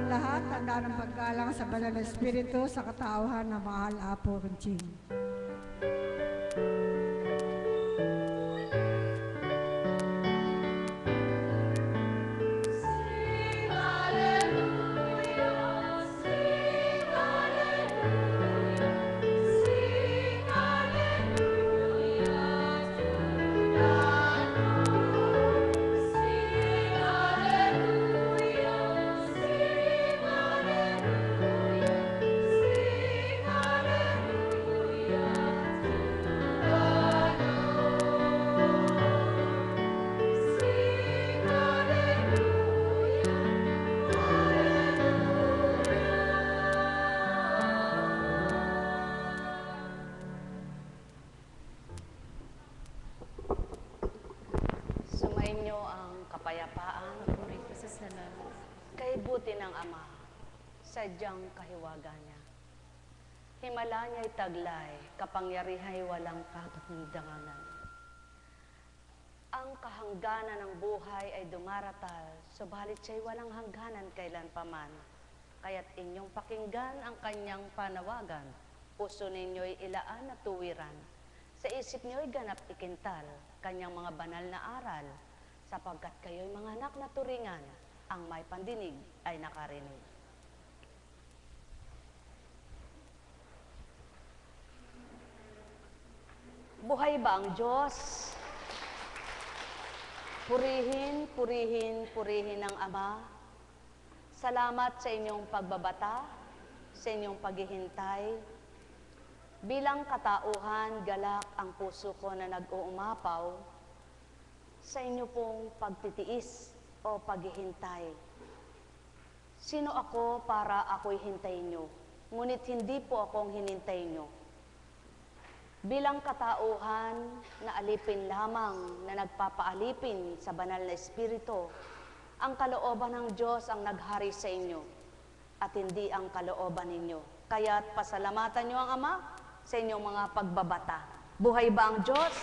ang lahat, tanda ng paggalang sa banal na Espiritu sa katauhan na mahal Apo Rinching. Sumainyo ang kapayapaan kay buti ng Ama, sadyang kahiwaga niya. Himala niya'y taglay, kapangyarihay walang katutundanganan. Ang kahangganan ng buhay ay dumaratal, subalit siya'y walang hangganan kailanpaman. Kaya't inyong pakinggan ang kanyang panawagan, puso ninyo'y ilaan na tuwiran. Sa isip niyo'y ganap ikintal, kanyang mga banal na aral, sapagkat kayo'y mga anak na turingan, ang may pandinig ay nakarinig. Buhay ba ang Diyos? Purihin, purihin, purihin ang Ama. Salamat sa inyong pagbabata, sa inyong paghihintay. Bilang katauhan, galak ang puso ko na nag-uumapaw sa inyo pong pagtitiis o paghihintay. Sino ako para ako'y hintayin nyo? Ngunit hindi po akong hinintay nyo. Bilang katauhan na alipin lamang na nagpapaalipin sa banal na Espiritu, ang kalooban ng Diyos ang naghari sa inyo at hindi ang kalooban ninyo. Kaya't pasalamatan nyo ang Ama sa inyong mga pagbabata. Buhay ba ang Diyos?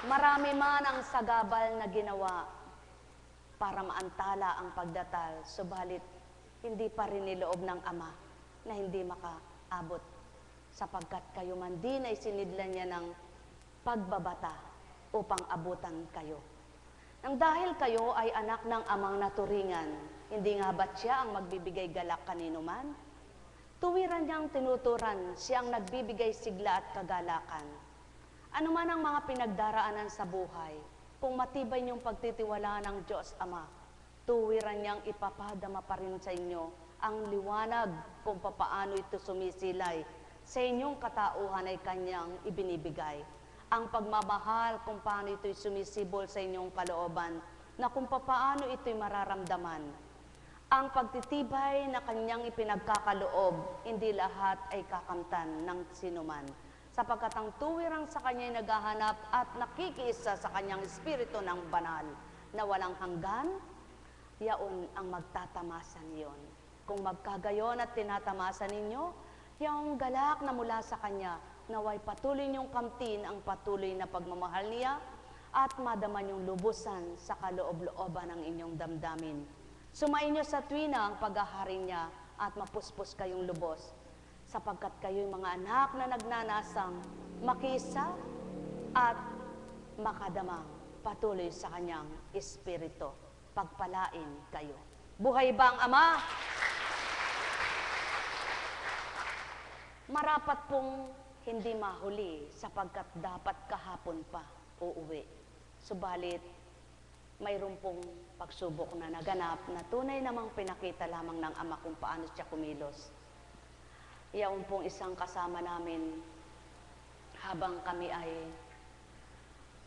Marami man ang sagabal na ginawa para maantala ang pagdatal, subalit hindi pa rin niloob ng Ama na hindi makaabot, sapagkat kayo man din ay sinidlan niya ng pagbabata upang abutan kayo. Nang dahil kayo ay anak ng Amang naturingan, hindi nga ba't siya ang magbibigay galak kanino man? Tuwiran niyang tinuturan, siyang nagbibigay sigla at kagalakan. Ano man ang mga pinagdaraanan sa buhay, kung matibay niyong pagtitiwalaan ng Diyos Ama, tuwiran niyang ipapadama pa rin sa inyo ang liwanag kung papaano ito sumisilay sa inyong katauhan ay kanyang ibinibigay. Ang pagmamahal kung paano ito'y sumisibol sa inyong kalooban, na kung papaano ito'y mararamdaman. Ang pagtitibay na kanyang ipinagkakaloob, hindi lahat ay kakamtan ng sinuman. Sapagkat ang tuwirang sa kanya'y naghahanap at nakikiisa sa kanyang espiritu ng banal na walang hanggan, yaon ang magtatamasan yon. Kung magkagayon at tinatamasa ninyo, yung galak na mula sa Kanya, naway patuloy niyong kamtin ang patuloy na pagmamahal niya at madama niyong lubusan sa kaloob-looban ng inyong damdamin. Sumainyo sa tuwina ang paghahari niya at mapuspos kayong lubos, sapagkat kayo'y mga anak na nagnanasang makisa at makadamang patuloy sa Kanyang Espiritu. Pagpalain kayo. Buhay ba ang Ama? Marapat pong hindi mahuli sapagkat dapat kahapon pa uuwi. Subalit, mayroon pong pagsubok na naganap na tunay namang pinakita lamang ng Ama kung paano siya kumilos. Iyaon pong isang kasama namin habang kami ay,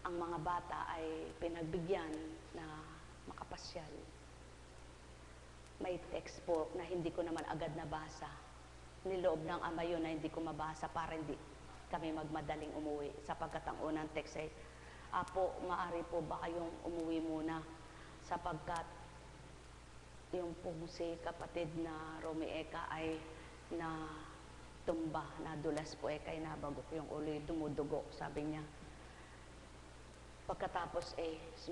ang mga bata ay pinagbigyan na makapasyal. May text po na hindi ko naman agad nabasa. Niloob ng Ama yun na hindi ko mabasa para hindi kami magmadaling umuwi. Sapagkat ang unang text ay, Apo, maaari po ba kayong umuwi muna? Sapagkat yung pong si kapatid na Romieka ay na nadulas po ekay nabagok yung ulo, dumudugo, sabi niya. Pagkatapos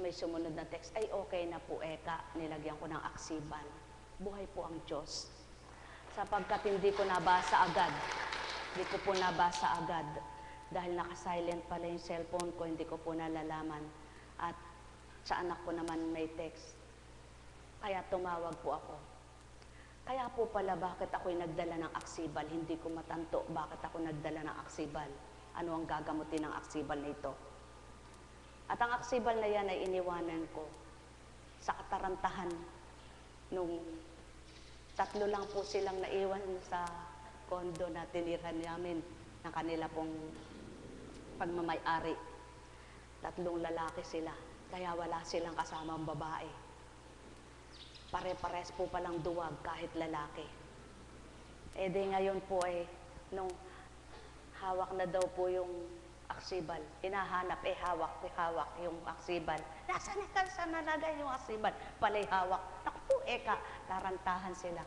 may sumunod na text, ay okay na po eka, nilagyan ko ng aksiban. Buhay po ang Diyos. Sapagkat hindi ko nabasa agad, dahil naka-silent pala yung cellphone ko, hindi ko po nalalaman. At sa anak ko naman may text. Kaya tumawag po ako. Kaya po pala bakit ako'y nagdala ng aksibal, hindi ko matanto bakit ako nagdala ng aksibal. Ano ang gagamutin ng aksibal na ito? At ang aksibal na yan ay iniwanan ko sa katarantahan nung 3 lang po silang naiwan sa kondo na tinirhan namin ng kanila pong pagmamay-ari. 3 lalaki sila, kaya wala silang kasamang babae. Pare-pares po palang duwag kahit lalaki. E di ngayon po nung hawak na daw po yung aksibal. Hinahanap, hawak yung aksibal. Nasaan nalagay yung aksibal? Palay hawak. Naku po, tarantahan sila.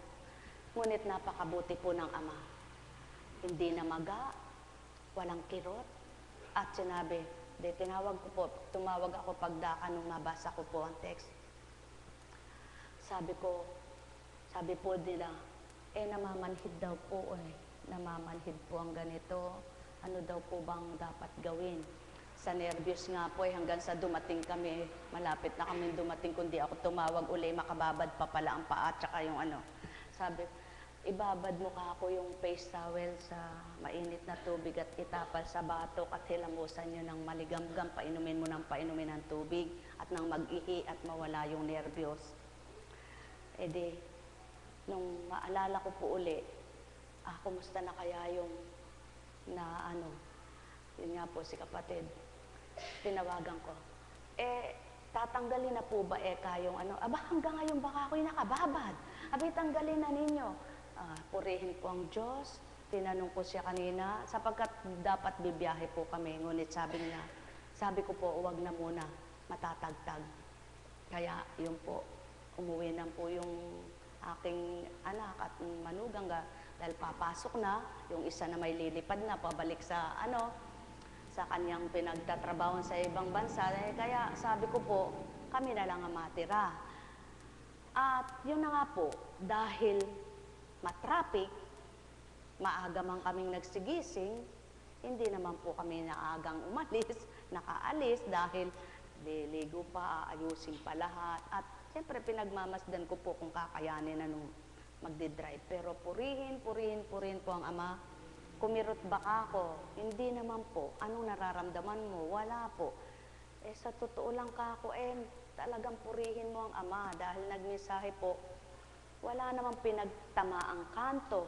Ngunit napakabuti po ng Ama. Hindi na maga, walang kirot. At sinabi, tumawag ako pagdaka nung nabasa ko po ang text. Sabi po nila, namamanhid daw po namamanhid po ang ganito. Ano daw po bang dapat gawin? Sa nervyos nga po hanggang sa dumating kami, malapit na kami dumating, kundi ako tumawag uli, makababad pa pala ang paa, tsaka yung Sabi, ibabad mo ka ako yung face towel sa mainit na tubig at itapal sa batok at hilamusan nyo ng maligamgam, painumin mo ng painumin ng tubig at nang mag-ihi at mawala yung nervyos. Nung maalala ko po uli, kumusta na kaya yung yun nga po si kapatid, tinawagan ko. Tatanggalin na po ba yung hanggang ngayon baka ako'y nakababad. Tanggalin na ninyo. Purihin po ang Diyos. Tinanong ko siya kanina, sapagkat dapat bibiyahe po kami. Ngunit sabi ko po, huwag na muna, matatagtag. Kaya yun po, umuwi na po yung aking anak at manugang dahil papasok na, yung isa na may lilipad na, pabalik sa sa kanyang pinagtatrabaho sa ibang bansa. Kaya sabi ko po, kami na lang ang matira. At yun na nga po, dahil matraffic, maaga man kaming nagsigising, hindi naman po kami naagang umalis, nakaalis dahil liligo pa, ayusin pa lahat. At siyempre pinagmamasdan ko po kung kakayanin na nung magdi-drive. Pero purihin po ang Ama. Kumirot ba ako? Hindi naman po. Anong nararamdaman mo? Wala po. Sa totoo lang ako, talagang purihin mo ang Ama dahil nagmensahe po, wala namang pinagtamaang kanto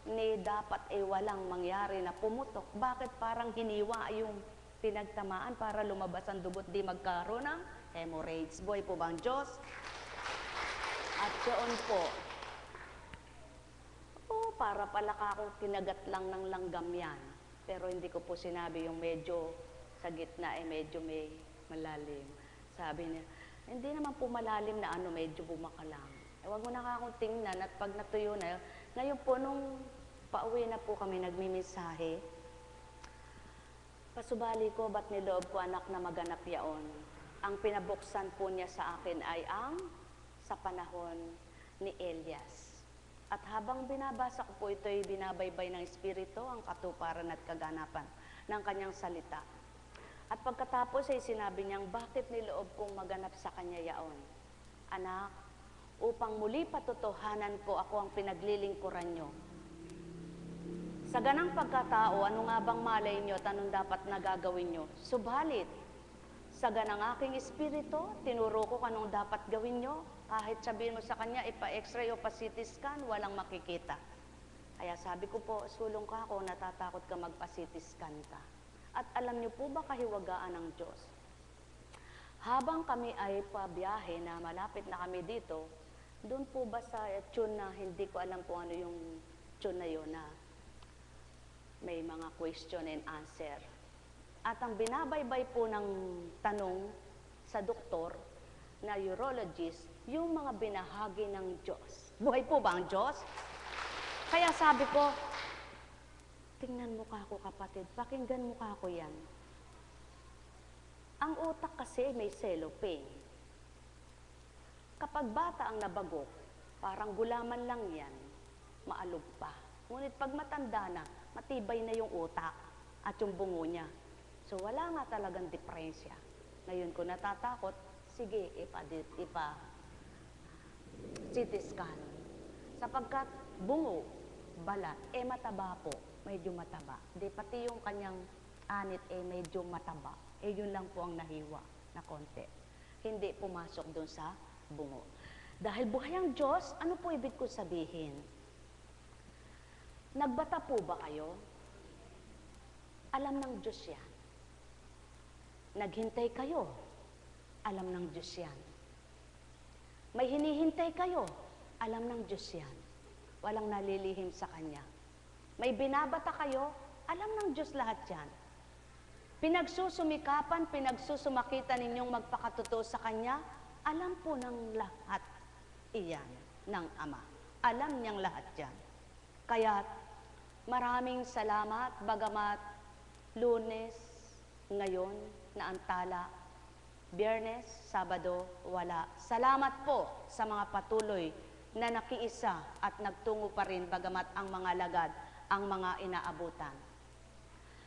ni dapat walang mangyari na pumutok. Bakit parang hiniwa yung pinagtamaan para lumabas ang dugot, di magkaroon ng hemorrhage? Buhay po bang Diyos? At yun po, para pala akong kinagat lang ng langgam yan. Pero hindi ko po sinabi yung medyo sa gitna medyo may malalim. Sabi niya, hindi naman po malalim na medyo bumakalang. Huwag mo na akong tingnan at pag natuyo na, ngayon po nung pauwi na po kami nagmimisahe, pasubali ko, ba't niloob ko anak na maganap yaon? Ang pinabuksan po niya sa akin ay sa panahon ni Elias. At habang binabasa ko po ito'y binabaybay ng Espiritu, ang katuparan at kaganapan ng kanyang salita. At pagkatapos ay sinabi niyang, bakit niloob kong maganap sa kanya yaon? Anak, upang muli patotohanan ko ako ang pinaglilingkuran niyo. Sa ganang pagkatao, ano nga bang malay niyo at anong dapat nagagawin niyo? Subalit, sa ganang aking Espiritu, tinuro ko anong dapat gawin niyo. Kahit sabihin mo sa kanya, ipa-x-ray o pa-CT scan, walang makikita. Kaya sabi ko po, sulong ka ako, natatakot ka magpa-CT scan ka. At alam niyo po ba kahiwagaan ng Diyos? Habang kami ay pabiyahe na malapit na kami dito, doon po ba sa tune na hindi ko alam kung ano yung tune na yun na may mga question and answer. At ang binabaybay po ng tanong sa doktor na urologist, yung mga binahagi ng Diyos. Buhay po ba ang Diyos? Kaya sabi ko, tingnan mo ka ako kapatid, pakinggan mo ka ako yan. Ang utak kasi may cellophane. Kapag bata ang nabagok, parang gulaman lang yan, maalog pa. Ngunit pag matanda na, matibay na yung utak at yung bungo niya. So wala nga talagang diferensya. Ngayon kung natatakot, sige, CT scan. Sapagkat bungo, balat, mataba po, medyo mataba. Di pati yung kanyang anit medyo mataba. Yun lang po ang nahiwa na konti. Hindi pumasok doon sa bungo. Dahil buhay ang Diyos, ano po ibig ko sabihin? Nagbata po ba kayo? Alam ng Diyos yan. Naghintay kayo? Alam ng Diyos yan. May hinihintay kayo? Alam ng Diyos yan. Walang nalilihim sa Kanya. May binabata kayo? Alam ng Diyos lahat yan. Pinagsusumikapan, pinagsusumakitan ninyong magpakatotoo sa Kanya, alam po ng lahat iyan ng Ama. Alam niyang lahat yan. Kaya maraming salamat, bagamat Lunes, ngayon, na antala, Biyernes, Sabado, wala. Salamat po sa mga patuloy na nakiisa at nagtungo pa rin bagamat ang mga lagad, ang mga inaabutan.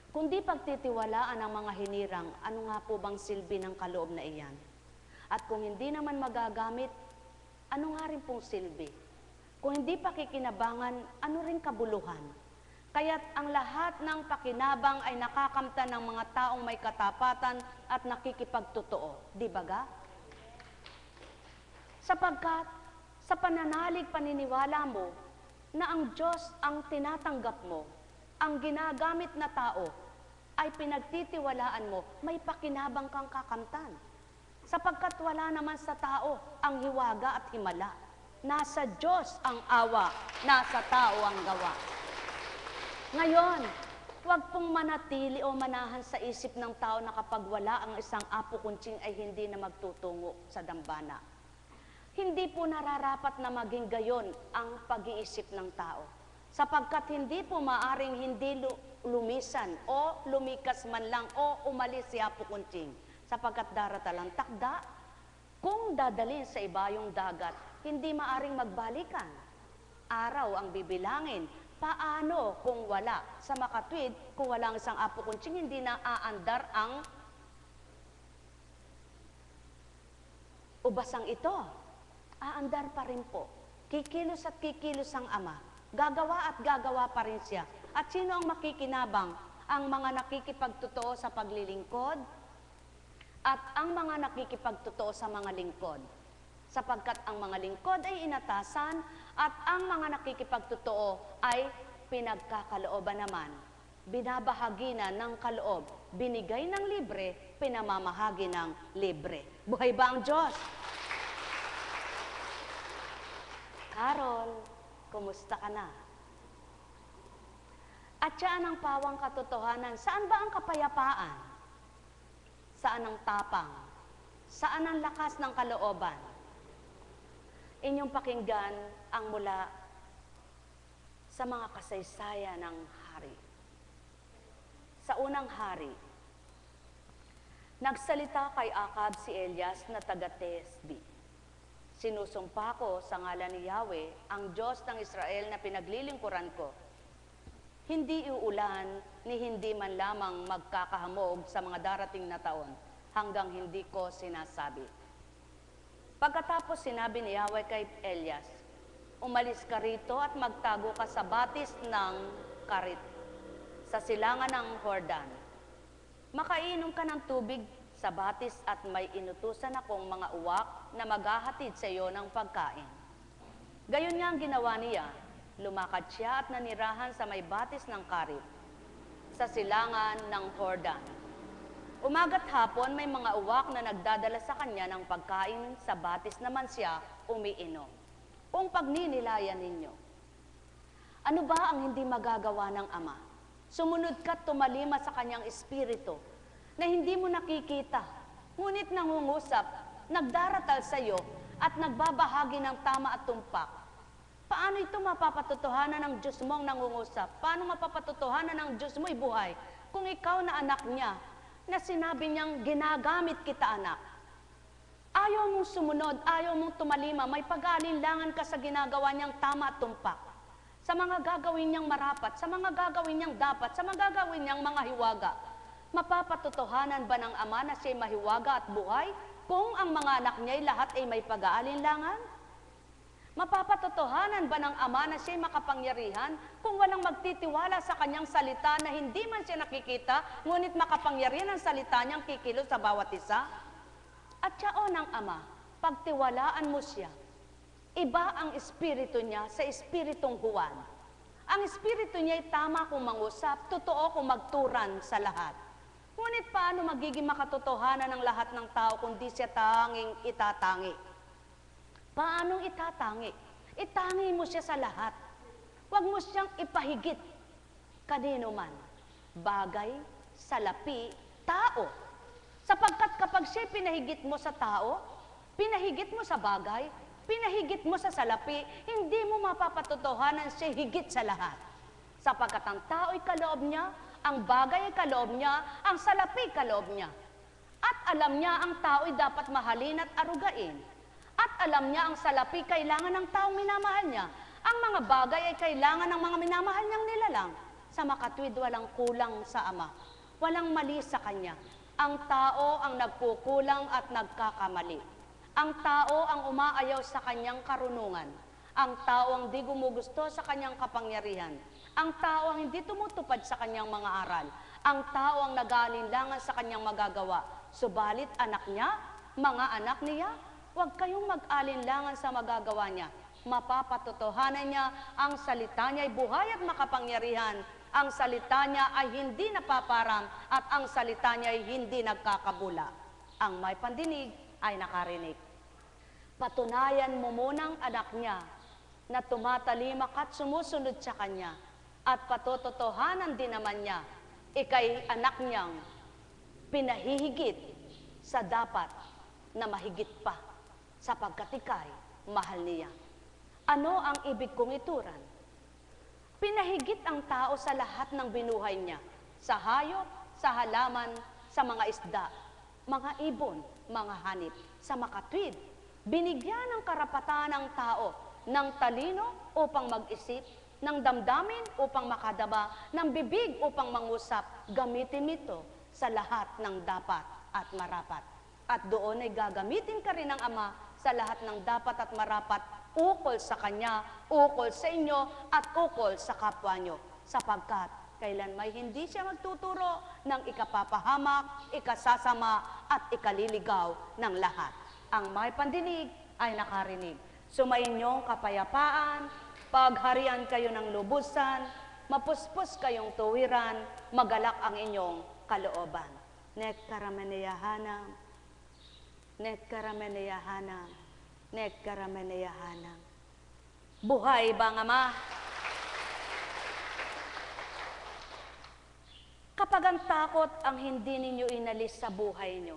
Kundi pagtitiwalaan ang mga hinirang, ano nga po bang silbi ng kaloob na iyan? At kung hindi naman magagamit, ano nga rin pong silbi? Kung hindi pakikinabangan, ano rin kabuluhan? Kaya't ang lahat ng pakinabang ay nakakamtan ng mga taong may katapatan at nakikipagtotoo. Di ba ga? Sapagkat sa pananalig paniniwala mo na ang Diyos ang tinatanggap mo, ang ginagamit na tao ay pinagtitiwalaan mo, may pakinabang kang kakamtan. Sapagkat wala naman sa tao ang hiwaga at himala. Nasa Diyos ang awa, nasa tao ang gawa. Ngayon, huwag pong manatili o manahan sa isip ng tao na kapag wala ang isang apo kuntsing ay hindi na magtutungo sa dambana. Hindi po nararapat na maging gayon ang pag-iisip ng tao. Sapagkat hindi po maaring hindi lumisan o lumikas man lang o umalis si apo kuntsing. Sapagkat daratalang takda, kung dadalhin sa ibayong dagat, hindi maaring magbalikan. Araw ang bibilangin. Paano kung wala? Sa makatwid, kung walang isang apo kuntsing, hindi na aandar ang ubasang ito. Aandar pa rin po. Kikilos at kikilos ang Ama. Gagawa at gagawa pa rin siya. At sino ang makikinabang? Ang mga nakikipagtotoo sa paglilingkod at ang mga nakikipagtotoo sa mga lingkod. Sapagkat ang mga lingkod ay inatasan at ang mga nakikipagtotoo ay pinagkakalooban naman. Binabahagi na ng kaloob, binigay ng libre, pinamamahagi ng libre. Buhay ba ang Diyos? Carol, kumusta ka na? At saan ang pawang katotohanan? Saan ba ang kapayapaan? Saan ang tapang? Saan ang lakas ng kalooban? Inyong pakinggan ang mula sa mga kasaysayan ng hari. Sa unang hari, nagsalita kay Akab si Elias na taga-Tesbi. Sinusumpa ko sa ngalan ni Yahweh, ang Diyos ng Israel na pinaglilingkuran ko. Hindi uulan ni hindi man lamang magkakahamog sa mga darating na taon hanggang hindi ko sinasabi. Pagkatapos sinabi ni Yahweh kay Elias, umalis ka rito at magtago ka sa batis ng Karit, sa silangan ng Jordan. Makainom ka ng tubig sa batis at may inutusan akong mga uwak na maghahatid sa iyo ng pagkain. Gayon nga ang ginawa niya, lumakad siya at nanirahan sa may batis ng Karit, sa silangan ng Jordan. Umaga't hapon, may mga uwak na nagdadala sa kanya ng pagkain, sa batis naman siya umiinom. Kung pagninilayan ninyo, ano ba ang hindi magagawa ng Ama? Sumunod ka't tumalima sa kanyang espiritu na hindi mo nakikita, ngunit nangungusap, nagdaratal sa iyo at nagbabahagi ng tama at tumpak. Paano ito mapapatotohanan ng Diyos mong nangungusap? Paano mapapatotohanan ng Diyos mo'y buhay kung ikaw na anak niya na sinabi niyang ginagamit kita, anak. Ayaw mong sumunod, ayaw mong tumalima, may pag-aalinlangan ka sa ginagawa niyang tama at tumpak. Sa mga gagawin niyang marapat, sa mga gagawin niyang dapat, sa mga gagawin niyang mga hiwaga. Mapapatotohanan ba ng Ama na siya'y mahiwaga at buhay kung ang mga anak niya'y lahat ay may pag-aalinlangan? Mapapatotohanan ba ng Ama na siya'y makapangyarihan kung walang magtitiwala sa kanyang salita na hindi man siya nakikita, ngunit makapangyarihan ang salita niyang kikilos sa bawat isa? At siyaon ang Ama, pagtiwalaan mo siya. Iba ang espiritu niya sa espiritong Juan. Ang espiritu niya ay tama kung mangusap, totoo kung magturan sa lahat. Ngunit paano magiging makatotohanan ng lahat ng tao kung di siya tanging itatangi? Paanong itatangi? Itangi mo siya sa lahat. Huwag mo siyang ipahigit kanino man. Bagay, salapi, tao. Sapagkat kapag siya pinahigit mo sa tao, pinahigit mo sa bagay, pinahigit mo sa salapi, hindi mo mapapatotohanan siya higit sa lahat. Sapagkat ang tao ay kaloob niya, ang bagay ay kaloob niya, ang salapi kaloob niya. At alam niya ang tao ay dapat mahalin at arugain. At alam niya ang salapi kailangan ng taong minamahal niya. Ang mga bagay ay kailangan ng mga minamahal niyang nilalang. Sa makatwid walang kulang sa Ama. Walang mali sa Kanya. Ang tao ang nagkukulang at nagkakamali. Ang tao ang umaayaw sa kanyang karunungan. Ang tao ang di gumugusto sa kanyang kapangyarihan. Ang tao ang hindi tumutupad sa kanyang mga aral. Ang tao ang nag-aalinlangan sa kanyang magagawa. Subalit anak niya, mga anak niya, huwag kayong mag-alinlangan sa magagawa niya. Mapapatotohanan niya, ang salita niya ay buhay at makapangyarihan. Ang salita niya ay hindi napaparam at ang salita niya ay hindi nagkakabula. Ang may pandinig ay nakarinig. Patunayan mo munang anak niya na tumatalimak at sumusunod sa kanya at patototohanan din naman niya, ikay anak niyang pinahihigit sa dapat na mahigit pa sapagkat ikay mahal niya. Ano ang ibig kong ituran? Pinahigit ang tao sa lahat ng binuhay niya, sa hayop, sa halaman, sa mga isda, mga ibon, mga hanip, sa makatwid. Binigyan ng karapatan ng tao ng talino upang mag-isip, ng damdamin upang makadaba, ng bibig upang mangusap, gamitin ito sa lahat ng dapat at marapat. At doon ay gagamitin ka rin ng Ama sa lahat ng dapat at marapat ukol sa Kanya, ukol sa inyo, at ukol sa kapwa nyo. Sapagkat kailan may hindi siya magtuturo ng ikapapahamak, ikasasama, at ikaliligaw ng lahat. Ang may pandinig ay nakarinig. Sumainyong kapayapaan, pagharian kayo ng lubusan, mapuspos kayong tuwiran, magalak ang inyong kalooban. Nekkarameneyahanam, nekkarameneyahanam, nekkarameneyahanam. Buhay bang Ama? Kapag ang takot ang hindi ninyo inalis sa buhay nyo,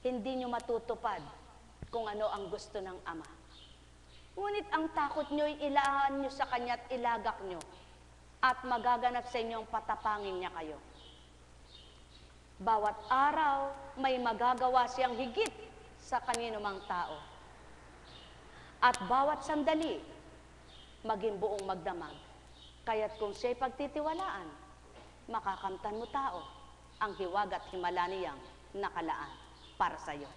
hindi nyo matutupad kung ano ang gusto ng Ama. Ngunit ang takot nyo'y ilaan nyo sa Kanya at ilagak nyo at magaganap sa inyo ang patapangin niya kayo. Bawat araw, may magagawa siyang higit sa kanino mang tao. At bawat sandali, maging buong magdamag. Kaya't kung siya'y pagtitiwalaan, makakamtan mo tao ang hiwag at himala niyang nakalaan para sa iyo.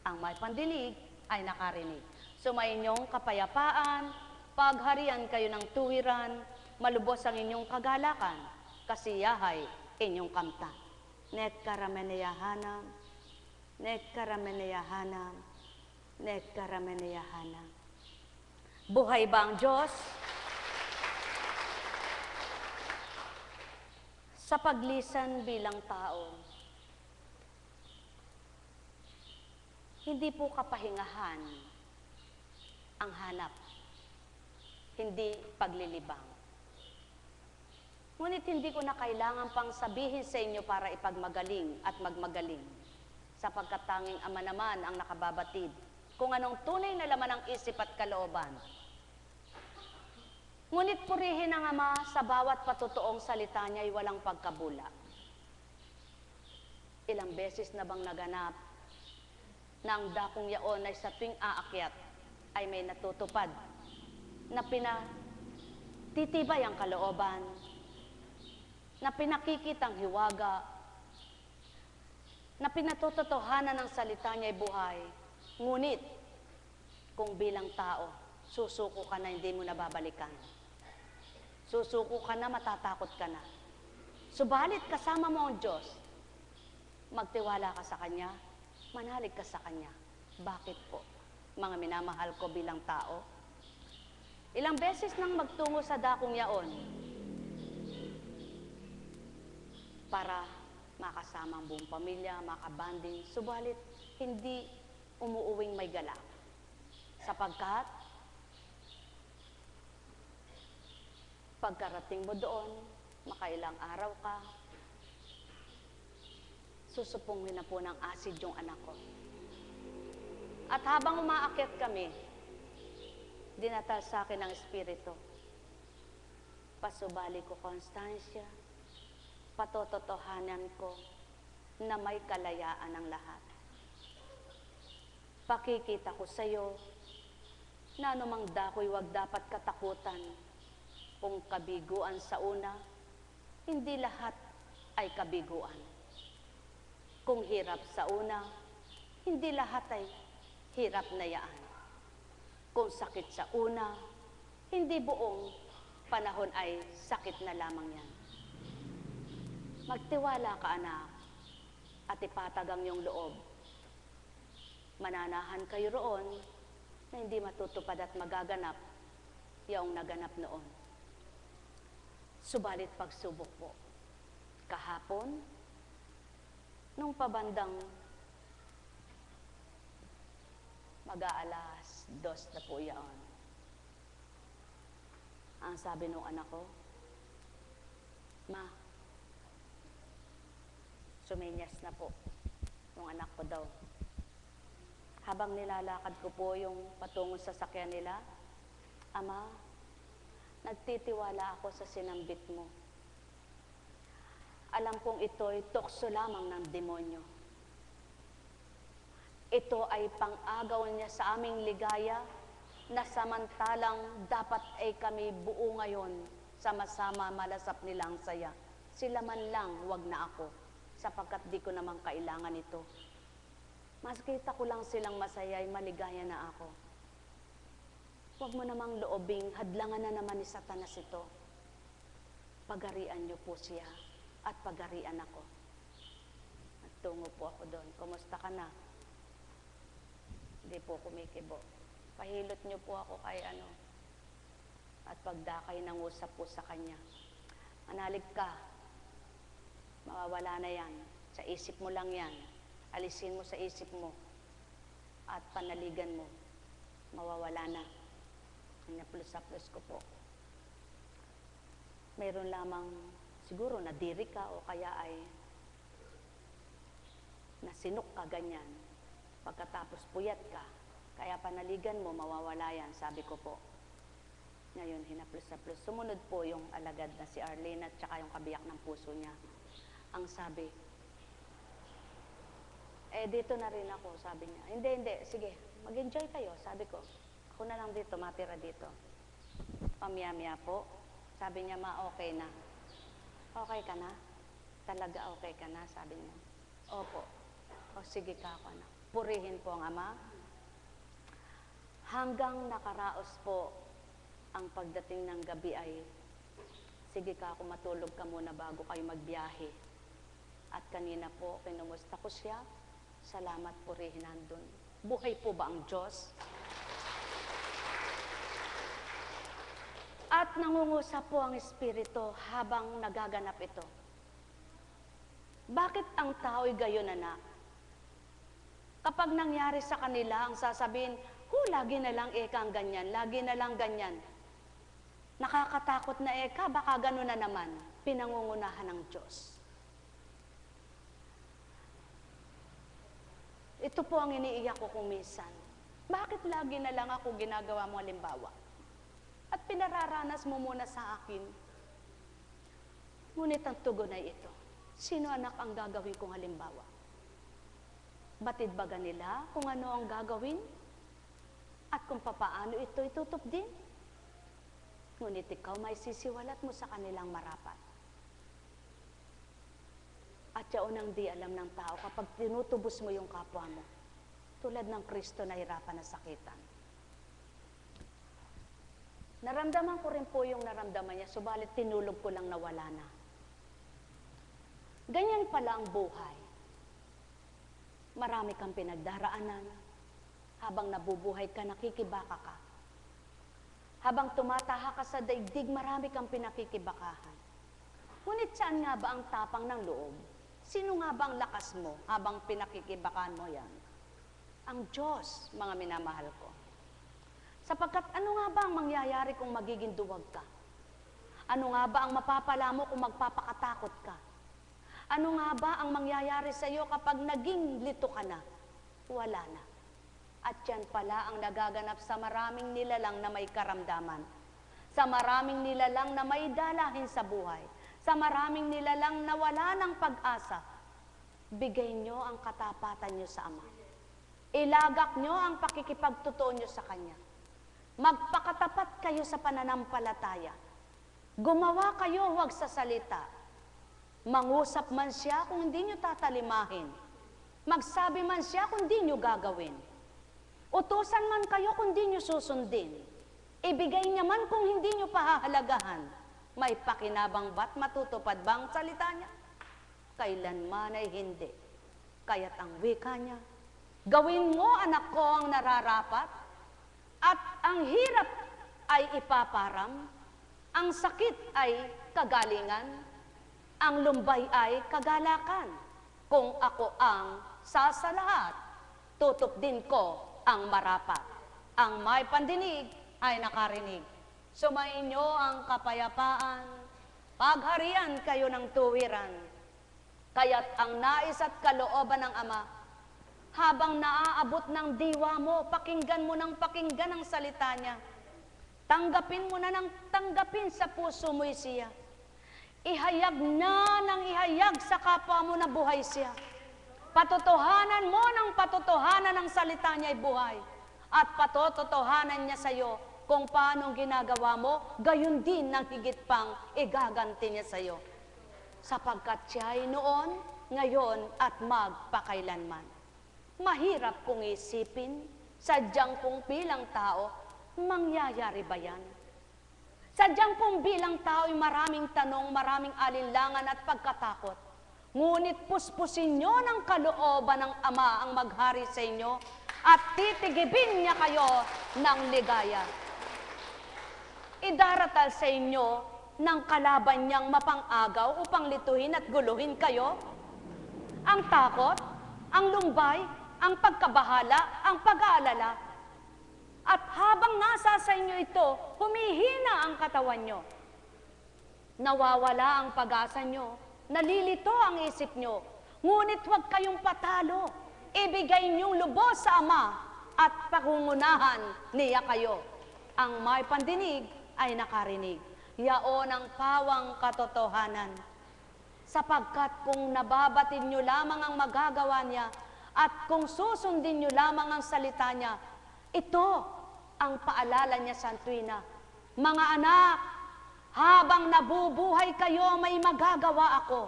Ang may pandinig ay nakarinig. Sumainyong kapayapaan, pagharian kayo ng tuwiran, malubos ang inyong kagalakan, kasiyahay inyong kamtan. Nekkarameneyahanam, nekkarameneyahanam, nekkarameneyahanam. Buhay ba ang Diyos? Sa paglisan bilang tao, hindi po kapahingahan ang hanap, hindi paglilibang. Ngunit hindi ko na kailangan pang sabihin sa inyo para ipagmagaling at magmagaling, sapagkat tanging Ama naman ang nakababatid kung anong tunay na laman ng isip at kalooban. Ngunit purihin ang Ama sa bawat patutuong salita niya ay walang pagkabula. Ilang beses na bang naganap na ang dakong yaon ay sa tuwing aakyat ay may natutupad na pinatitibay ang kalooban, na pinakikitang hiwaga, na pinatototohanan ng salita niya'y buhay. Ngunit, kung bilang tao, susuko ka na hindi mo nababalikan. Susuko ka na, matatakot ka na. Subalit kasama mo ang Diyos, magtiwala ka sa Kanya, manalig ka sa Kanya. Bakit po, mga minamahal ko bilang tao? Ilang beses nang magtungo sa dakong yaon para makasama ang buong pamilya, makabanding, subalit hindi umuuwing may galak. Sapagkat pagkarating mo doon, makailang araw ka, susupungin na po ng acid yung anak ko. At habang umaakyat kami, dinatal sa akin ng Espiritu. Pasubali ko, Constancia, patototohanan ko na may kalayaan ang lahat. Pakikita ko sa iyo na anumang dako'y wag dapat katakutan. Kung kabiguan sa una, hindi lahat ay kabiguan. Kung hirap sa una, hindi lahat ay hirap na yaan. Kung sakit sa una, hindi buong panahon ay sakit na lamang yan. Magtiwala ka, anak, at ipatag ang iyong loob. Mananahan kayo roon na hindi matutupad at magaganap yung naganap noon. Subalit pagsubok po. Kahapon, nung pabandang mag-aalas 2 na po yaon, ang sabi nung anak ko, Ma, sumenyas na po yung anak ko daw. Habang nilalakad ko po yung patungo sa sakyan nila, Ama, nagtitiwala ako sa sinambit mo. Alam kong ito'y tukso lamang ng demonyo. Ito ay pang-agaw niya sa aming ligaya na samantalang dapat ay kami buo ngayon, sama-sama malasap nilang saya. Sila man lang, wag na ako, sapagkat di ko naman kailangan ito. Mas kita ko lang silang masaya ay maligaya na ako. Huwag mo namang loobing, hadlangan na naman ni Satanas ito. Pagarian niyo po siya at pagarian ako. Nagtungo po ako doon. Kumusta ka na? Hindi po kumikibo. Pahilot niyo po ako kay ano. At pagdakay ng usap po sa kanya. Manalig ka. Mawawala na yan. Sa isip mo lang yan. Alisin mo sa isip mo. At panaligan mo. Mawawala na. Naplos-aplos ko po. Mayroon lamang siguro nadiri ka o kaya ay nasinok ka ganyan. Pagkatapos puyat ka, kaya panaligan mo, mawawala yan, sabi ko po. Ngayon, hinaplos-aplos. Sumunod po yung alagad na si Arlene at saka yung kabiyak ng puso niya. Ang sabi, dito na rin ako, sabi niya. Hindi, sige, mag-enjoy kayo, sabi ko. Ako na lang dito, matira dito. Pamiyamiya po. Sabi niya, Ma, okay na. Okay ka na? Talaga okay ka na? Sabi niya. Opo. O sige ka ako, anak. Purihin po ang Ama. Hanggang nakaraos po ang pagdating ng gabi ay, sige ka ako, matulog ka muna bago kayo magbiyahe. At kanina po, kinumusta ko siya. Salamat, purihin nandun. Buhay po ba ang Diyos? At nangungusap po ang Espiritu habang nagaganap ito. Bakit ang tao'y gayon, anak? Kapag nangyari sa kanila, ang sasabihin, lagi na lang eka ang ganyan, lagi na lang ganyan. Nakakatakot na eka, baka gano'n na naman. Pinangungunahan ng Diyos. Ito po ang iniiyak ko kung minsan. Bakit lagi na lang ako ginagawa mo halimbawa? At pinararanas mo muna sa akin. Ngunit ang tugon ay ito. Sino anak ang gagawin kong halimbawa? Batid baga nila kung ano ang gagawin at kung papaano ito itutup din. Ngunit ikaw may sisiwalat mo sa kanilang marapat. At yaon ang di alam ng tao kapag tinutubos mo yung kapwa mo, tulad ng Kristo na hirapan na sakitan. Naramdaman ko rin po yung naramdaman niya, subalit tinulog ko lang nawala na. Ganyan pala ang buhay. Marami kang pinagdaraanan. Habang nabubuhay ka, nakikibaka ka. Habang tumataha ka sa daigdig, marami kang pinakikibakahan. Ngunit saan nga ba ang tapang ng loob? Sino nga ba ang lakas mo habang pinakikibakahan mo yan? Ang Diyos, mga minamahal ko. Sapagkat ano nga ba ang mangyayari kung magiging duwag ka? Ano nga ba ang mapapala mo kung magpapakatakot ka? Ano nga ba ang mangyayari sa iyo kapag naging lito ka na? Wala na. At yan pala ang nagaganap sa maraming nilalang na may karamdaman. Sa maraming nilalang na may dalahin sa buhay. Sa maraming nilalang na wala ng pag-asa. Bigay nyo ang katapatan nyo sa Ama. Ilagak nyo ang pakikipagtotoo nyo sa Kanya. Magpakatapat kayo sa pananampalataya. Gumawa kayo, huwag sa salita. Mangusap man siya kung hindi nyo tatalimahin. Magsabi man siya kung hindi nyo gagawin. Utusan man kayo kung hindi nyo susundin. Ibigay niya man kung hindi nyo pahahalagahan. May pakinabang ba't matutupad bang salita niya? Kailanman ay hindi. Kaya't ang wika niya, gawin mo anak ko ang nararapat, at ang hirap ay ipaparam, ang sakit ay kagalingan, ang lumbay ay kagalakan. Kung ako ang sasalahat, tutup din ko ang marapat. Ang may pandinig ay nakarinig. Sumainyo ang kapayapaan, pagharian kayo ng tuwiran. Kaya't ang nais at kalooban ng Ama, habang naaabot ng diwa mo, pakinggan mo ng pakinggan ang salita niya. Tanggapin mo na ng tanggapin sa puso mo'y siya. Ihayag na ng ihayag sa kapwa mo na buhay siya. Patotohanan mo ng patotohanan ng salita niya'y buhay. At patotohanan niya sa iyo kung paano ginagawa mo, gayon din ng higit pang igaganti niya sa iyo. Sapagkat siya'y noon, ngayon at magpakailanman. Mahirap kong isipin, sadyang kung bilang tao, mangyayari ba yan? Sadyang kung bilang tao ay maraming tanong, maraming alinlangan at pagkatakot. Ngunit puspusin nyo ng kalooban ng Ama ang maghari sa inyo at titigibin niya kayo ng ligaya. Idaratal sa inyo ng kalaban niyang mapang-agaw upang lituhin at guluhin kayo. Ang takot, ang lumbay, ang pagkabahala, ang pag-aalala. At habang nasa sa inyo ito, humihina ang katawan nyo. Nawawala ang pag-asa nyo. Nalilito ang isip nyo. Ngunit huwag kayong patalo. Ibigay niyong lubos sa Ama at pakungunahan niya kayo. Ang may pandinig ay nakarinig. Yaon ang pawang katotohanan. Sapagkat kung nababatid nyo lamang ang magagawa niya at kung susundin nyo lamang ang salita niya, ito ang paalala niya sa tuwina. Mga anak, habang nabubuhay kayo, may magagawa ako.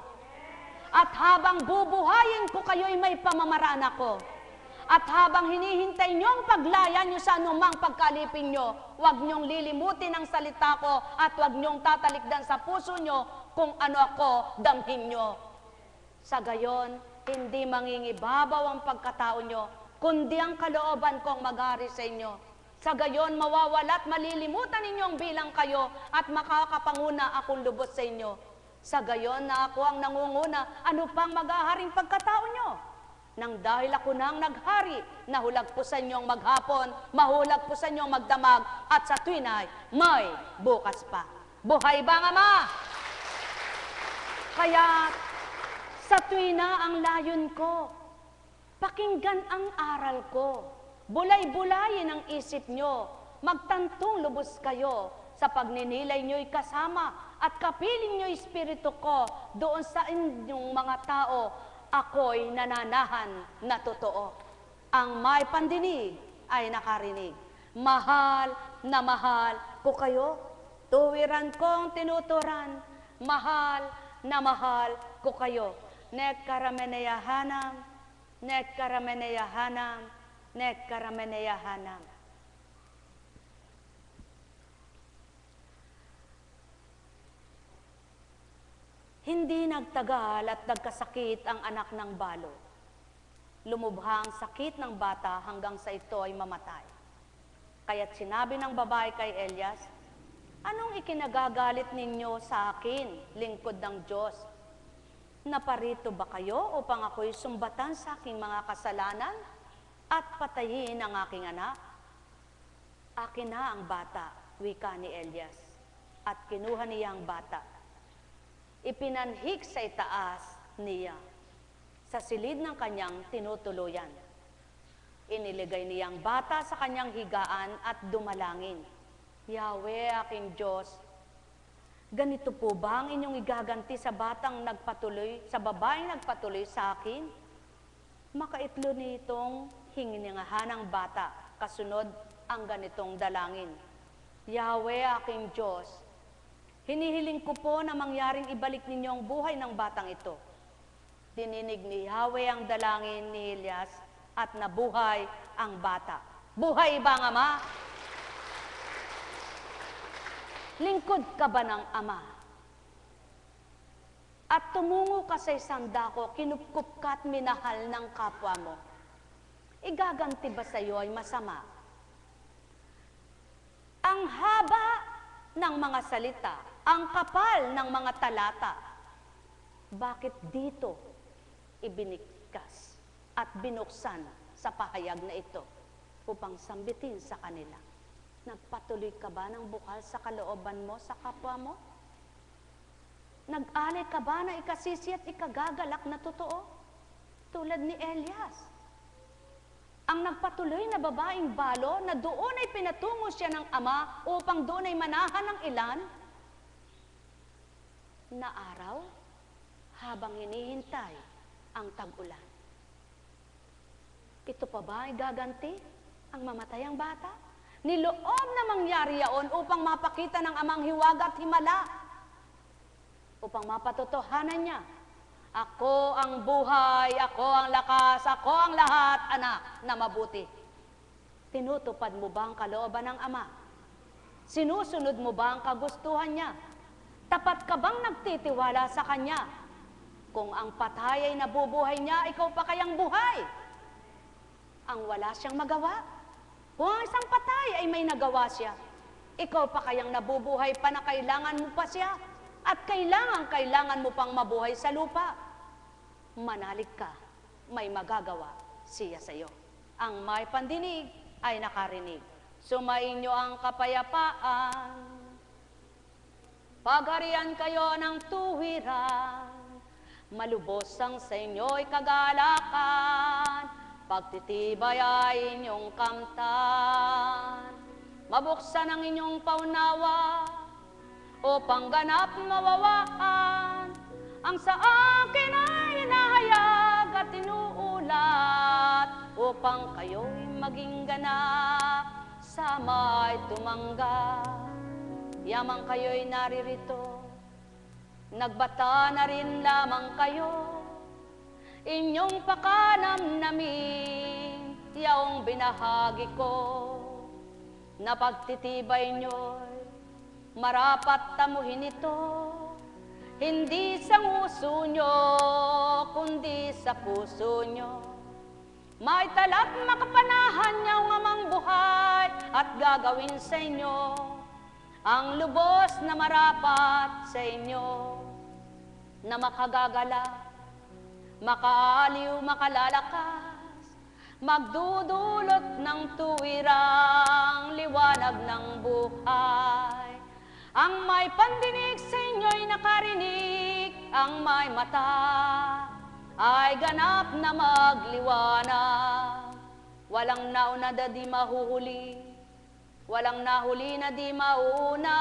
At habang bubuhayin ko kayo, may pamamaraan ako. At habang hinihintay nyo ang paglaya nyo sa anumang pagkalipin nyo, huwag nyong lilimutin ang salita ko at huwag nyong tatalikdan sa puso nyo kung ano ako, damhin nyo. Sa gayon, hindi mangingibabaw ang pagkatao nyo, kundi ang kalooban kong maghari sa inyo. Sa gayon, mawawala at malilimutan ninyong bilang kayo at makakapanguna akong lubos sa inyo. Sa gayon na ako ang nangunguna, ano pang maghaharing pagkatao nyo? Nang dahil ako nang naghari, nahulagpusan niyong maghapon, mahulagpusan niyong magdamag, at sa tuwinay, may bukas pa. Buhay ba nga, Ama? Kaya sa tuwina ang layon ko, pakinggan ang aral ko, bulay-bulayin ang isip nyo, magtantong lubos kayo, sa pagninilay nyo'y kasama, at kapiling nyo'y espiritu ko, doon sa inyong mga tao, ako'y nananahan na totoo. Ang may pandinig ay nakarinig. Mahal na mahal ko kayo. Tuwiran kong tinuturan. Mahal na mahal ko kayo. Nekkarameneyahanam, nekkarameneyahanam, nekkarameneyahanam. Hindi nagtagal at nagkasakit ang anak ng balo. Lumubha ang sakit ng bata hanggang sa ito ay mamatay. Kaya't sinabi ng babae kay Elias, "Anong ikinagagalit ninyo sa akin, lingkod ng Diyos? Naparito ba kayo upang ako'y sumbatan sa aking mga kasalanan at patayin ang aking anak?" "Akin na ang bata," wika ni Elias, at kinuha niya ang bata. Ipinanhik sa itaas niya, sa silid ng kanyang tinutuluyan. Iniligay niyang bata sa kanyang higaan at dumalangin. "Yahweh, aking Diyos, ganito po ba ang inyong igaganti sa babaeng nagpatuloy sa akin? Makaitlo nitong hiningahan ng bata, kasunod ang ganitong dalangin. Yahweh, aking Diyos, hinihiling ko po na mangyaring ibalik ninyo ang buhay ng batang ito." Dininig ni Yahweh ang dalangin ni Elias at nabuhay ang bata. Buhay ba ang ama? Lingkod ka ba ng ama? At tumungo ka sa isang dako, kinupkup ka at minahal ng kapwa mo. Igaganti ba sa iyo ay masama? Ang haba ng mga salita, ang kapal ng mga talata, bakit dito ibinigkas at binuksan sa pahayag na ito upang sambitin sa kanila? Nagpatuloy ka ba ng bukal sa kalooban mo sa kapwa mo? Nag-alay ka ba na ikasisi at ikagagalak na totoo? Tulad ni Elias, ang nagpatuloy na babaeng balo na doon ay pinatungo siya ng ama upang doon ay manahan ng ilan na araw habang hinihintay ang tag-ulan. Ito pa ba ay gaganti ang mamatayang bata? Niloob na mangyari yaon upang mapakita ng amang hiwaga at himala, upang mapatotohanan niya, "Ako ang buhay, ako ang lakas, ako ang lahat, anak na mabuti." Tinutupad mo ba ang kalooban ng ama? Sinusunod mo ba ang kagustuhan niya? Tapat ka bang nagtitiwala sa kanya? Kung ang patay ay nabubuhay niya, ikaw pa kayang buhay? Ang wala siyang magawa? Kung ang isang patay ay may nagawa siya, ikaw pa kayang nabubuhay pa na kailangan mo pa siya? At kailangan mo pang mabuhay sa lupa? Manalig ka, may magagawa siya sa iyo. Ang may pandinig ay nakarinig. Sumainyo ang kapayapaan. Pagharian kayo ng tuwiran. Malubos ang sa inyo'y kagalakan. Pagtitibay ay inyong kamtan. Mabuksan ang inyong paunawa upang ganap mawawaan ang sa akin ay hinahayag at inuulat upang kayo'y maging ganap sa may tumanggap. Yamang kayo'y naririto, nagbata na rin lamang kayo, inyong pakanamnamin, yaong binahagi ko, na pagtitibay nyo'y marapat tamuhin ito, hindi sa nguso nyo, kundi sa puso nyo. May tala't makapanahan niya ang amang buhay at gagawin sa inyo ang lubos na marapat sa inyo, na makagagala, makaaliw, makalalakas, magdudulot ng tuwirang liwanag ng buhay. Ang may pandinig sa inyo'y nakarinig, ang may mata ay ganap na magliwanag. Walang nauna na di mahuhuli, walang nahuli na di mauna.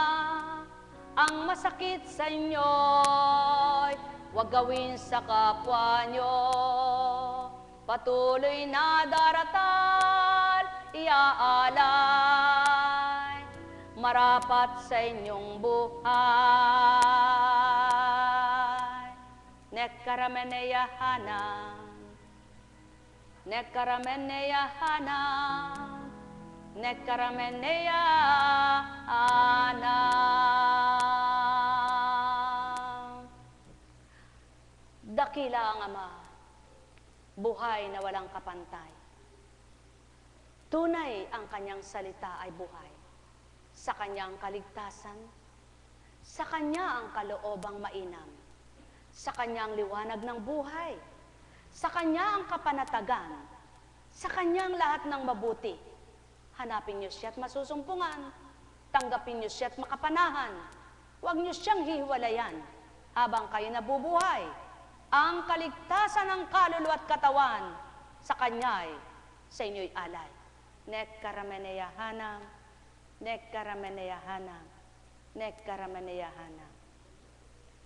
Ang masakit sa inyo'y Huwag gawin sa kapwa nyo, patuloy na daratal, iaalay, marapat sa inyong buhay. Nekkarameneyahanam, nekkarameneyahanam, nekkarameneyahanam. Dakila ang Ama, buhay na walang kapantay. Tunay ang kanyang salita ay buhay. Sa kanyang kaligtasan, sa kanya ang kaloobang mainam, sa kanyang liwanag ng buhay, sa kanya ang kapanatagan, sa kanyang lahat ng mabuti. Hanapin niyo siya at masusumpungan, tanggapin niyo siya at makapanahan. Huwag niyo siyang hiwalayan habang kayo nabubuhay. Ang kaligtasan ng kaluluwa at katawan sa kanya'y sa inyo'y alay. Nekkarameneyahanam, nekkarameneyahanam, nekkarameneyahanam.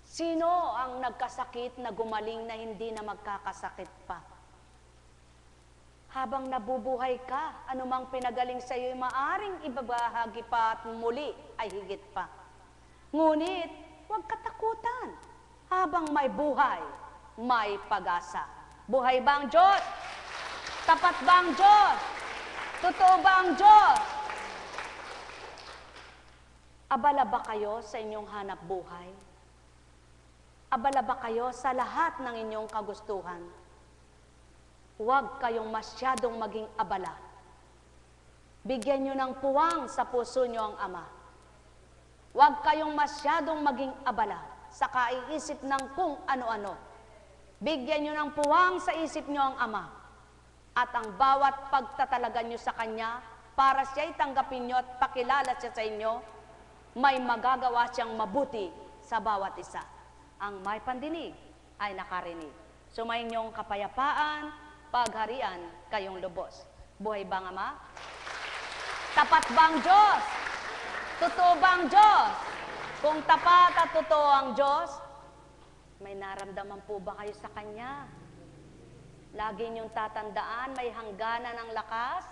Sino ang nagkasakit na gumaling na hindi na magkakasakit pa? Habang nabubuhay ka, anumang pinagaling sa iyo'y maaring ibabahagi pa at muli ay higit pa. Ngunit, huwag katakutan. Habang may buhay, may pag-asa. Buhay ba ang Diyos? Tapat ba ang Diyos? Totoo ba ang Diyos? Abala ba kayo sa inyong hanap buhay? Abala ba kayo sa lahat ng inyong kagustuhan? Huwag kayong masyadong maging abala. Bigyan nyo ng puwang sa puso nyo ang Ama. Huwag kayong masyadong maging abala sa kaiisip ng kung ano-ano. Bigyan nyo ng puwang sa isip nyo ang Ama. At ang bawat pagtatalagan nyo sa Kanya, para siya'y tanggapin nyo at pakilala siya sa inyo, may magagawa siyang mabuti sa bawat isa. Ang may pandinig ay nakarinig. Sumayin kapayapaan, pagharian kayong lubos. Buhay bang Ama? Tapat bang Diyos? Totoo bang Diyos? Kung tapat at totoo ang Diyos, may naramdaman po ba kayo sa Kanya? Lagi niyong tatandaan, may hangganan ng lakas,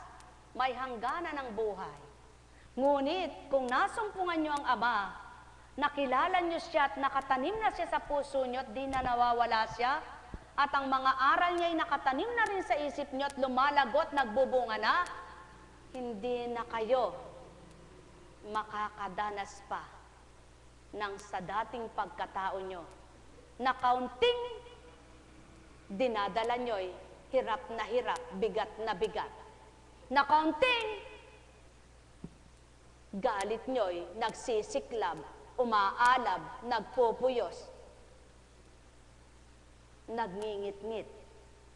may hangganan ng buhay. Ngunit, kung nasumpungan niyo ang Ama, nakilala niyo siya at nakatanim na siya sa puso niyo at di na nawawala siya, at ang mga aral niya ay nakatanim na rin sa isip niyo at lumalagot, nagbubunga na, hindi na kayo makakadanas pa ng sa dating pagkatao niyo na kaunting dinadala nyo'y hirap na hirap, bigat na bigat. Na kaunting galit nyo'y nagsisiklab, umaalab, nagpupuyos, nagngingit-ngit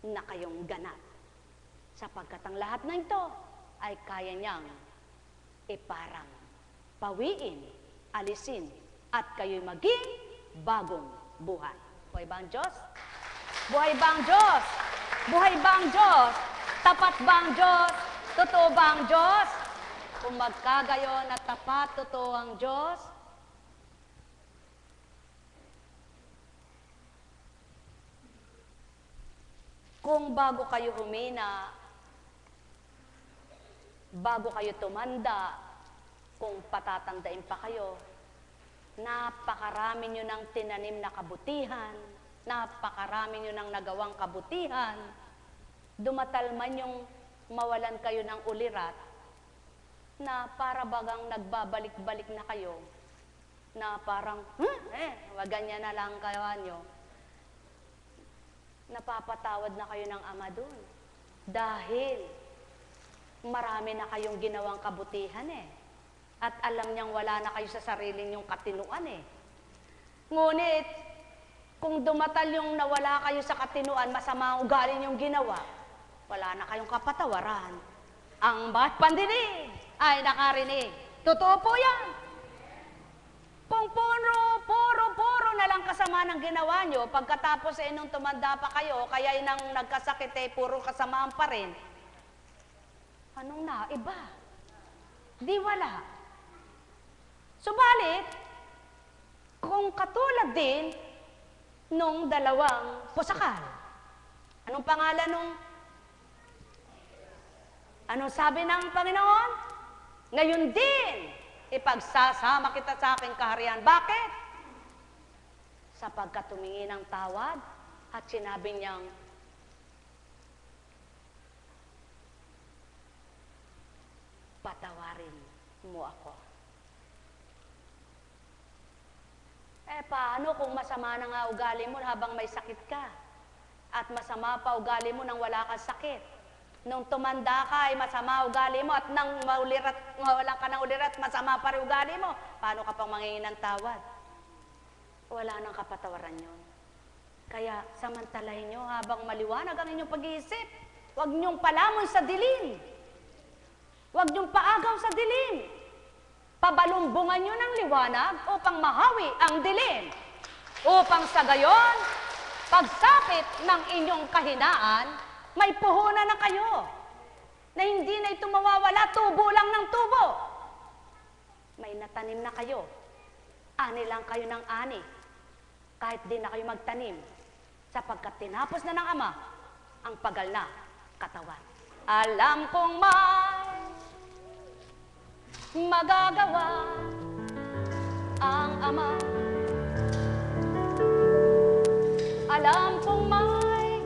na kayong ganat. Sapagkat ang lahat ng ito ay kaya niyang iparang, pawiin, alisin, at kayo'y maging bagong buhay. Buhay ba ang Diyos? Buhay ba ang Diyos? Buhay ba ang Diyos? Tapat ba ang Diyos? Totoo ba ang Diyos? Kung magkagayon at tapat, totoo ang Diyos, kung bago kayo humina, bago kayo tumanda, kung patatandain pa kayo, napakarami nyo ng tinanim na kabutihan, napakarami nyo ng nagawang kabutihan, dumatal man yung mawalan kayo ng ulirat, na para bagang nagbabalik-balik na kayo, na parang, wag ganyan na lang kayo nyo, napapatawad na kayo ng Ama doon. Dahil marami na kayong ginawang kabutihan At alam niyang wala na kayo sa sarili niyong katinuan Ngunit, kung dumatal yung nawala kayo sa katinuan, masama ang ugali niyong ginawa, wala na kayong kapatawaran. Ang bawat pandinig ay nakarinig. Totoo po yan. Kung puro na lang kasama ng ginawa nyo, pagkatapos nung tumanda pa kayo, kaya nang nagkasakit puro kasamaan pa rin, anong naiba? Di wala. Subalit, kung katulad din nung dalawang pusakal. Anong pangalan nung... Anong sabi ng Panginoon? Ngayon din, ipagsasama kita sa aking kaharian. Bakit? Sapagkat tumingi ng tawad at sinabi niyang, patawarin mo ako. Paano kung masama na nga ugali mo habang may sakit ka? At masama pa ugali mo nang wala kang sakit? Nung tumanda ka ay masama ugali mo at nang mawalan ka ng ulirat, masama pa rin ugali mo. Paano ka pang mangingin ng tawad? Wala nang kapatawaran yun. Kaya samantalahin nyo habang maliwanag ang inyong pag-iisip. Huwag nyong palamon sa dilim. Huwag nyong paagaw sa dilim. Pabalumbungan nyo ng liwanag upang mahawi ang dilim. Upang sa gayon, pagsapit ng inyong kahinaan, may puhunan na kayo. Na hindi na ito mawawala, tubo lang ng tubo. May natanim na kayo. Ani lang kayo ng ani. Kahit di na kayo magtanim. Sapagkat tinapos na ng Ama ang pagal na katawan. Alam kong may magagawa ang Ama. Alam kong may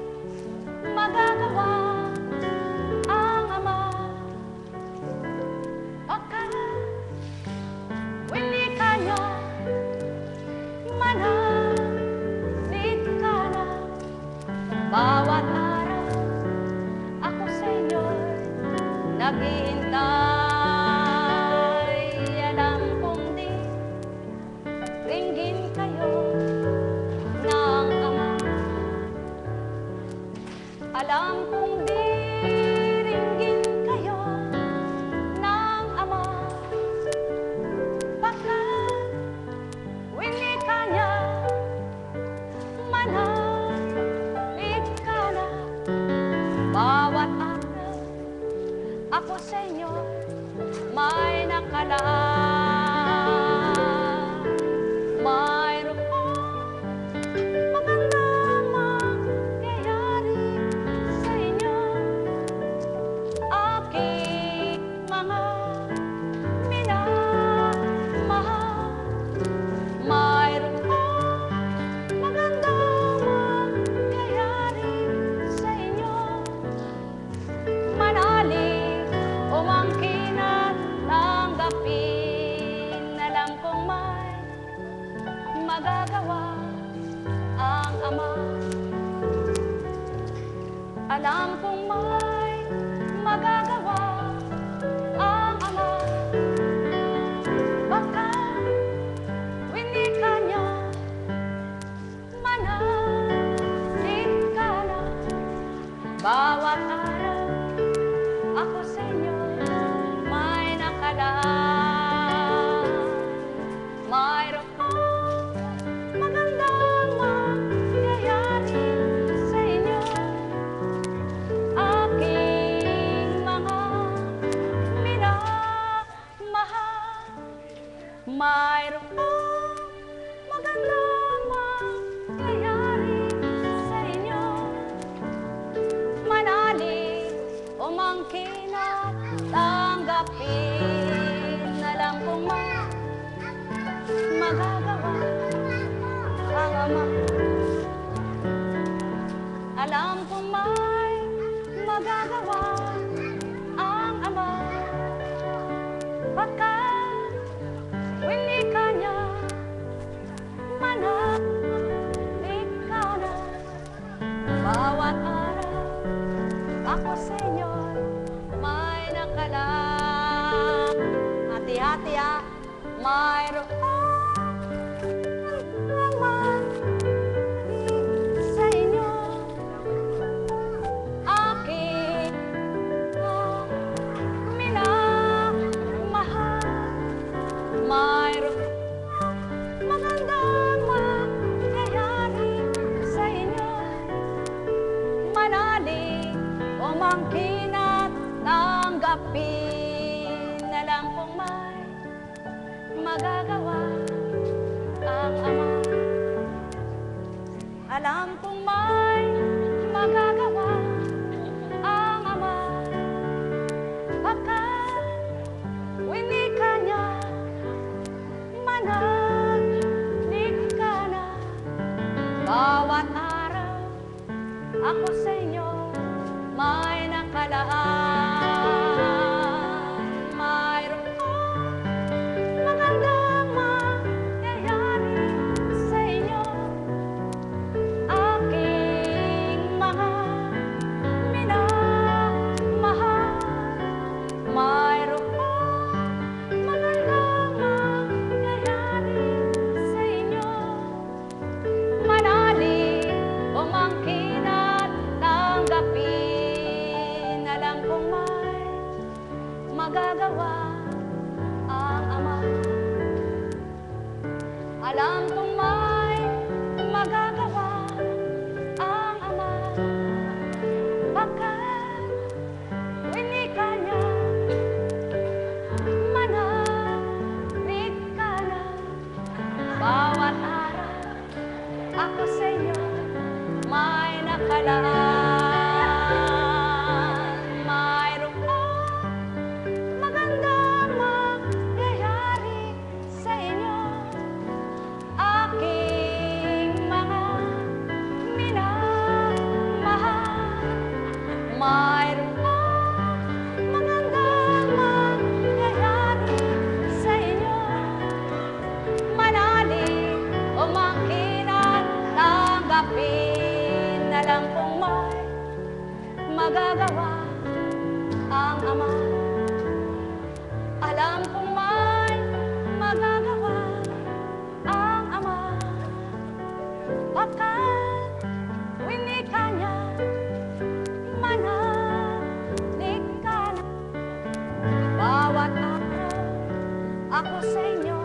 magagawa ang Ama. Baka hindi kanya manahit ka na. Bawat araw ako sa inyo'y naghihintay. Alam kong diringgin kayo ng Ama. Pagkat hindi kanya manahit ka na. Bawat araw ako sa inyo may nakalaan. Alam kong may magagawa ang Ama. Baka hindi kanya manahit ka na. Bawat araw ako sa inyo may nakalaan. Mayroon magandang mangyayari sa inyo. Mayroong magandang mangyayari sa inyo. Manalig o mangkin at tanggapin. Alam kong magagawa ang Ama. Alam kong may magagawa ang Ama. Pagkat hindi kanya manahit ka na. Bawat araw ako sa inyo may nakalaan. Hati-hati ha. Mayroon naman sa inyo. Aking minamahal. Mayroon magandang mangyayari sa inyo. Manalig o mangkin at tanggapin. Alam kong may magagawa ang Ama. Alam kong may magagawa ang Ama, pagkat winika niya, manahimik ka na. Bawat araw ako sa inyo may nakalaan. Mayroong magandang mangyayari sa inyo, aking mga minamahal. Mayroong magandang mangyayari sa inyo, manalig, umangkin at tanggapin. Alam kong may magagawa ang Ama. Alam kong may magagawa ang Ama, pagkat winika niya, manahimik ka na. Bawat araw ako sa inyo may nakalaan. Mayroong magandang mangyayari sa inyo, aking mga minamahal. Mayroong magandang mangyayari sa inyo, manalig, umangkin at tanggapin. Alam kong may magagawa ang Ama. Alam kong may magagawa ang Ama, pagkat winika niya, manahimik ka na. Bawat araw ako sa inyo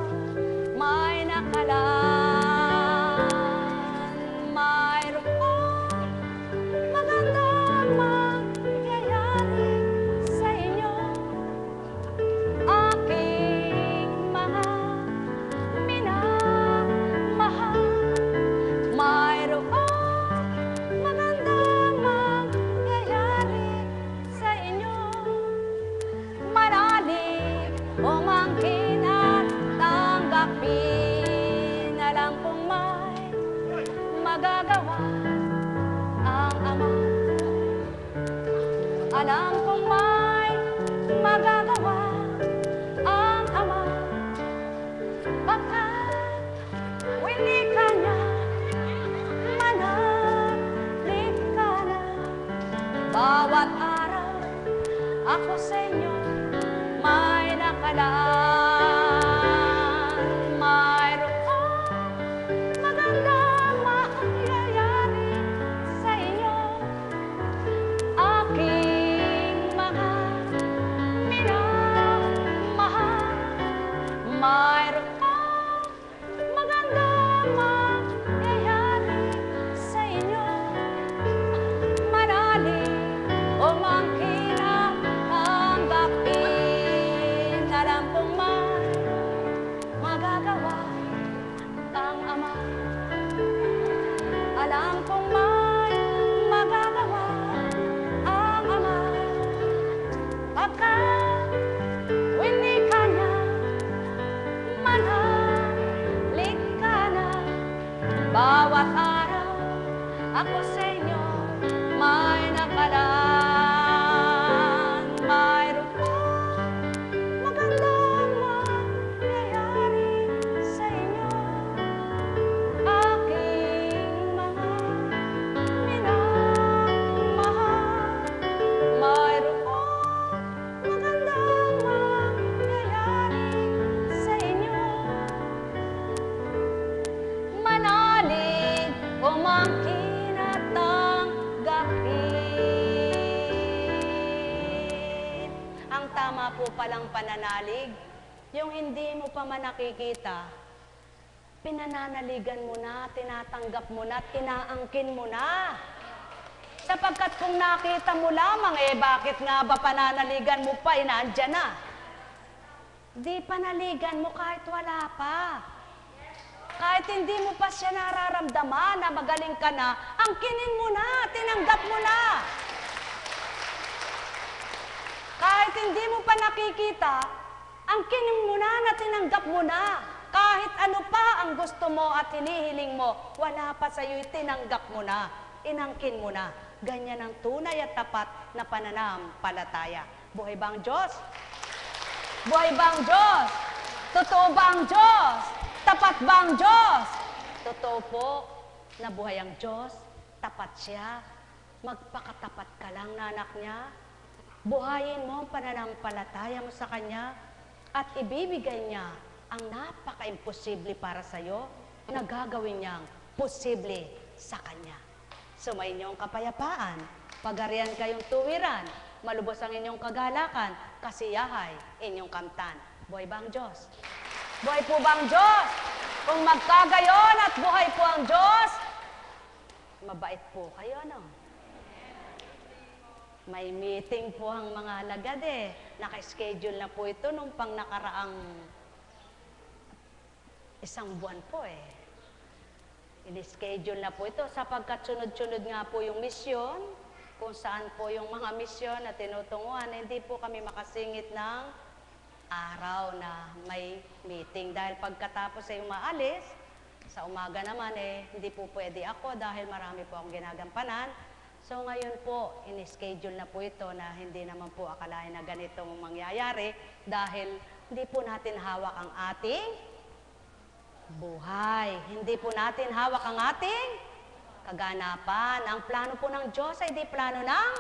may nakalaan. Mayroong magandang mangyayari sa inyo, aking mga minamahal. Mayroong magandang mangyayari sa inyo, manalig, umangkin at tanggapin. Alam kong may magagawa ang Ama. Alam kong may magagawa ang Ama, pagkat winika niya, manahimik ka na. Bawat araw ako sa inyo may nakalaan. Mayroong magandang mangyayari sa inyo, aking mga minamahal. Mayroong magandang mangyayari sa inyo, manalig, umangkin at tanggapin. Alam kong may magagawa ang Ama. Alam kong may magagawa ang Ama, pagkat winika niya, manahimik ka na. Bawat araw ako sa inyo may nakalaan. Mayroong magandang mangyayari sa inyo, aking mga minamahal. Mayroong magandang mangyayari sa inyo, manalig, umangkin at tanggapin. Ang tama po palang pananalig, yung hindi mo pa man nakikita, pinananaligan mo na, tinatanggap mo na, at inaangkin mo na. Sapagkat kung nakita mo lamang, bakit nga ba pananaligan mo pa, nandyan na. Di panaligan mo kahit wala pa. Kahit hindi mo pa siya nararamdaman na magaling ka na, angkinin mo na, tinanggap mo na. Kahit hindi mo pa nakikita, angkinin mo na tinanggap mo na. Kahit ano pa ang gusto mo at hinihiling mo, wala pa sa iyo, tinanggap mo na, inangkin mo na. Ganyan ang tunay at tapat na pananampalataya. Buhay ba ang Diyos? Buhay ba ang Diyos? Totoo ba ang Diyos? Tapat ba ang Diyos? Totoo po na buhay ang Diyos, tapat siya. Magpakatapat ka lang na anak niya. Buhayin mo ang pananampalataya mo sa Kanya at ibibigay niya ang napaka-imposible para sa iyo na gagawin niyang posible sa Kanya. Sumayin niyo ang kapayapaan, pagarian kayong tuwiran, malubos ang inyong kagalakan, kasiyahay inyong kamtan. Buhay ba ang Diyos? Buhay po ba ang Diyos? Kung magkagayon at buhay po ang Diyos, mabait po kayo, no? May meeting po ang mga alagad eh. Naka-schedule na po ito nung pang nakaraang isang buwan po eh. In-schedule na po ito sapagkat sunod-sunod nga po yung misyon, kung saan po yung mga misyon na tinutunguhan, hindi po kami makasingit ng araw na may meeting. Dahil pagkatapos ay umaalis, sa umaga naman eh, hindi po pwede ako dahil marami po akong ginagampanan. So ngayon po, in-schedule na po ito na hindi naman po akalain na ganitong mangyayari dahil hindi po natin hawak ang ating buhay. Hindi po natin hawak ang ating kaganapan. Ang plano po ng Diyos ay di plano ng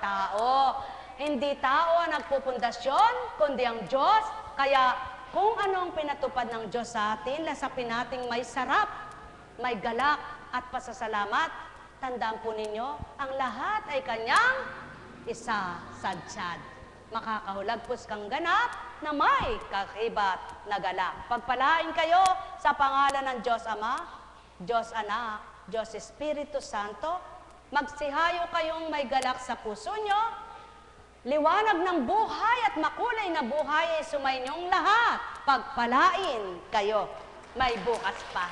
tao. Hindi tao ang nagpupundasyon, kundi ang Diyos. Kaya kung ano ang pinatupad ng Diyos sa atin, lasapin nating may sarap, may galak at pasasalamat. Tandaan po ninyo, ang lahat ay Kanyang isasadsad. Makakahulagpos kang ganap na may kakibat na galak. Pagpalain kayo sa pangalan ng Diyos Ama, Diyos Anak, Diyos Espiritu Santo. Magsihayo kayong may galak sa puso nyo. Liwanag ng buhay at makulay na buhay ay sumainyong lahat. Pagpalain kayo. May bukas pa.